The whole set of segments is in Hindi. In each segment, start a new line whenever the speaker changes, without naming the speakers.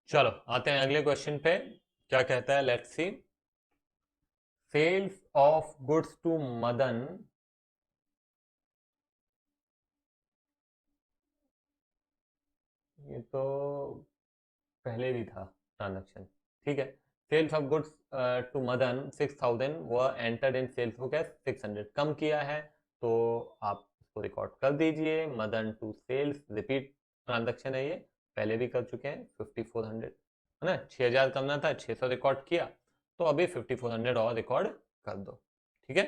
चलो आते हैं अगले क्वेश्चन पे। क्या कहता है, let's see. Sales of goods to Madan. ये तो पहले भी था ट्रांजेक्शन। ठीक है। Sales of goods to Madan 6,000 वो entered in sales book as 600, कम किया है तो आप इसको रिकॉर्ड कर दीजिए। Madan to sales repeat transaction है ये, पहले भी कर चुके हैं। 5,400 है ना, 6,000 करना था, 600 रिकॉर्ड किया, तो अभी 5,400 और रिकॉर्ड कर दो। ठीक है।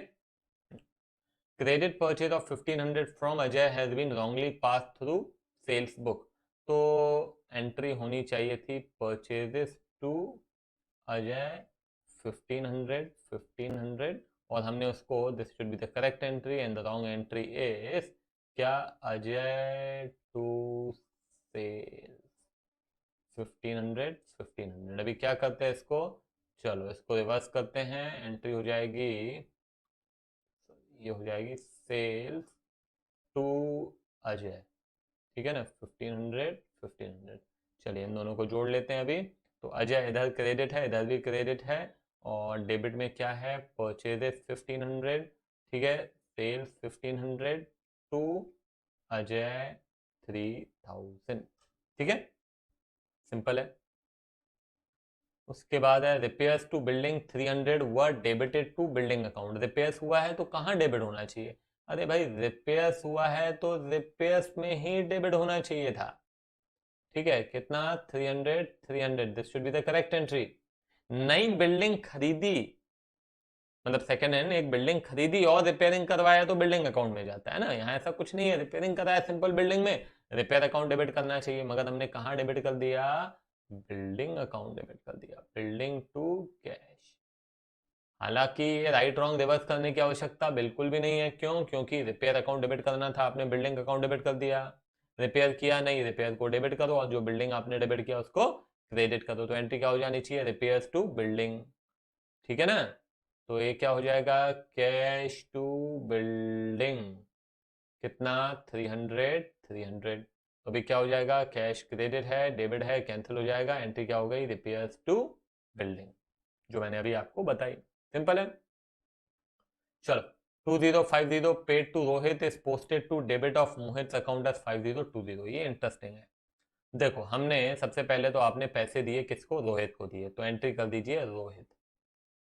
Credit purchase of 1,500 from Ajay has been wrongly pass through sales book. तो एंट्री होनी चाहिए थी परचेजेस टू अजय 1,500 1,500, और हमने उसको, this should be the correct entry and the wrong entry is क्या, अजय टू सेल्स 1,500 1,500। अभी क्या करते हैं इसको, चलो इसको रिवर्स करते हैं। एंट्री हो जाएगी, ये हो जाएगी सेल्स टू अजय। ठीक है ना, 1,500 1,500। चलिए इन दोनों को जोड़ लेते हैं अभी। तो अजय इधर क्रेडिट है, इधर भी क्रेडिट है, और डेबिट में क्या है, परचेजेस 1,500। ठीक है, सेल्स 1,500 टू अजय 3,000। ठीक है, सिंपल है। उसके बाद है repairs to building 300 were debited to building account. Repairs हुआ है तो कहाँ डेबिट होना चाहिए? अरे भाई, रिपेयर्स हुआ है तो रिपेयर्स में ही डेबिट होना चाहिए था। ठीक है, कितना, 300 300, this should be the correct entry. नई बिल्डिंग खरीदी, मतलब सेकंड हैंड एक बिल्डिंग खरीदी और रिपेयरिंग करवाया तो बिल्डिंग अकाउंट में जाता है ना। यहाँ ऐसा कुछ नहीं है, रिपेयरिंग कराया सिंपल बिल्डिंग में, रिपेयर अकाउंट डेबिट करना चाहिए, मगर हमने कहाँ डेबिट कर दिया, बिल्डिंग अकाउंट डेबिट कर दिया, बिल्डिंग टू कैश। हालांकि ये राइट रॉन्ग रिवर्स करने की आवश्यकता बिल्कुल भी नहीं है। क्यों? क्योंकि रिपेयर अकाउंट डेबिट करना था, आपने बिल्डिंग अकाउंट डेबिट कर दिया। रिपेयर किया नहीं, रिपेयर को डेबिट करो, और जो बिल्डिंग आपने डेबिट किया उसको क्रेडिट करो। तो एंट्री क्या हो जानी चाहिए, रिपेयर्स टू बिल्डिंग। ठीक है ना। तो ये क्या हो जाएगा, कैश टू बिल्डिंग, कितना, 300 300। तो अभी क्या हो जाएगा, कैश क्रेडिट है, डेबिट है, कैंसिल हो जाएगा, एंट्री क्या हो गई, रिपेयर्स टू बिल्डिंग, जो मैंने अभी आपको बताई। सिंपल है। चलो, 2050 paid to Rohit is posted to debit of Mohit account as 5020। ये इंटरेस्टिंग है। देखो, हमने सबसे पहले तो आपने पैसे दिए किसको, रोहित को दिए, तो एंट्री कर दीजिए Rohit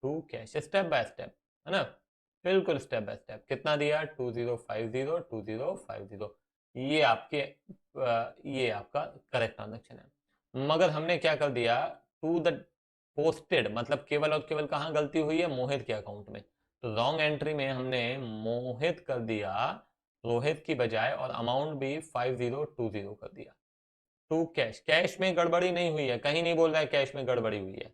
to cash, step by step, है ना, बिल्कुल स्टेप बाय स्टेप। कितना दिया, 2050 2050। ये आपके ये आपका करेक्ट ट्रांजेक्शन है। मगर हमने क्या कर दिया, टू द पोस्टेड, मतलब केवल और केवल कहाँ गलती हुई है, मोहित के अकाउंट में। तो रॉन्ग एंट्री में हमने मोहित कर दिया रोहित की बजाय, और अमाउंट भी 5020 कर दिया टू कैश। कैश में गड़बड़ी नहीं हुई है, कहीं नहीं बोल रहा है कैश में गड़बड़ी हुई है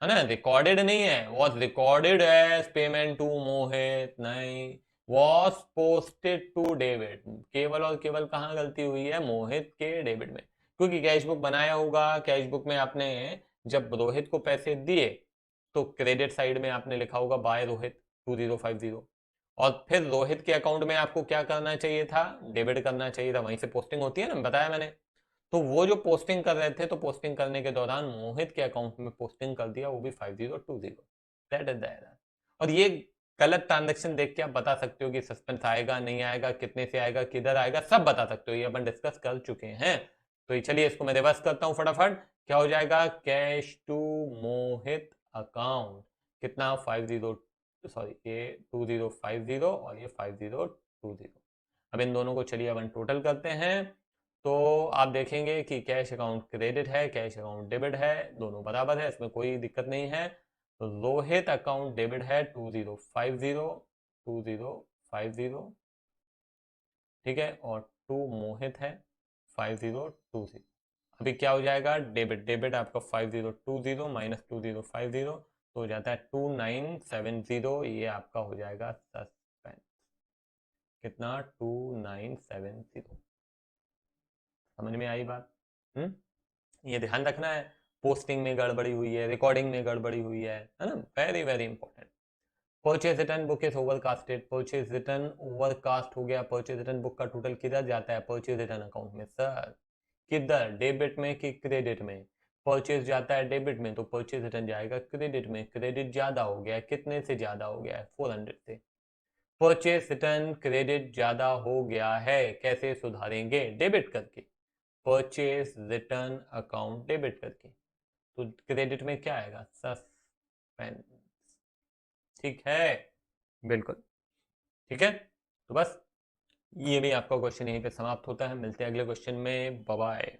ना, रिकॉर्डेड नहीं है, was recorded as payment to Mohit, नहीं, वॉज पोस्टेड टू डेबिट। केवल और केवल कहाँ गलती हुई है, मोहित के डेबिट में। क्योंकि कैश बुक बनाया होगा, कैश बुक में आपने जब रोहित को पैसे दिए तो क्रेडिट साइड में आपने लिखा होगा बाय रोहित 2050, और फिर रोहित के अकाउंट में आपको क्या करना चाहिए था, डेबिट करना चाहिए था, वहीं से पोस्टिंग होती है ना, बताया मैंने। तो वो जो पोस्टिंग कर रहे थे, तो पोस्टिंग करने के दौरान मोहित के अकाउंट में पोस्टिंग कर दिया, वो भी 5020। That is the error. और ये गलत ट्रांजेक्शन देख के आप बता सकते हो कि सस्पेंस आएगा नहीं आएगा, कितने से आएगा, किधर आएगा, सब बता सकते हो, ये अपन डिस्कस कर चुके हैं। तो चलिए इसको मैं रिवर्स करता हूं फटाफट। क्या हो जाएगा, कैश टू मोहित अकाउंट, कितना, 50, सॉरी ये 2050 और ये 5020। अब इन दोनों को चलिए अपन टोटल करते हैं। तो आप देखेंगे कि कैश अकाउंट क्रेडिट है, कैश अकाउंट डेबिट है, दोनों बराबर है, इसमें कोई दिक्कत नहीं है। तो रोहित अकाउंट डेबिट है 2050 ठीक है, और टू मोहित है 5020। अभी क्या हो जाएगा, डेबिट डेबिट आपका 5020 माइनस 2050, तो हो जाता है 2970। ये आपका हो जाएगा सस्पेंस, कितना, 2970। समझ में आई बात? ये ध्यान रखना है, पोस्टिंग में गड़बड़ी हुई है, रिकॉर्डिंग में गड़बड़ी हुई है ना, very very important. Purchase return book is overcasted, purchase return overcast हो गया। परचेज रिटर्न बुक का टोटल किधर जाता है, परचेज रिटर्न अकाउंट में सर, किधर, डेबिट में कि क्रेडिट में? परचेज जाता है डेबिट में, तो परचेज रिटर्न जाएगा क्रेडिट में। क्रेडिट ज्यादा हो गया है, कितने से ज्यादा हो गया है? 400 से। परचेज रिटर्न क्रेडिट ज्यादा हो गया है, कैसे सुधारेंगे? डेबिट करके। परचेज रिटर्न अकाउंट डेबिट करके। तो क्रेडिट में क्या आएगा? सस्पेंस। ठीक है, बिल्कुल। ठीक है, तो बस ये भी आपका क्वेश्चन यहीं पे समाप्त होता है। मिलते हैं अगले क्वेश्चन में। Bye bye.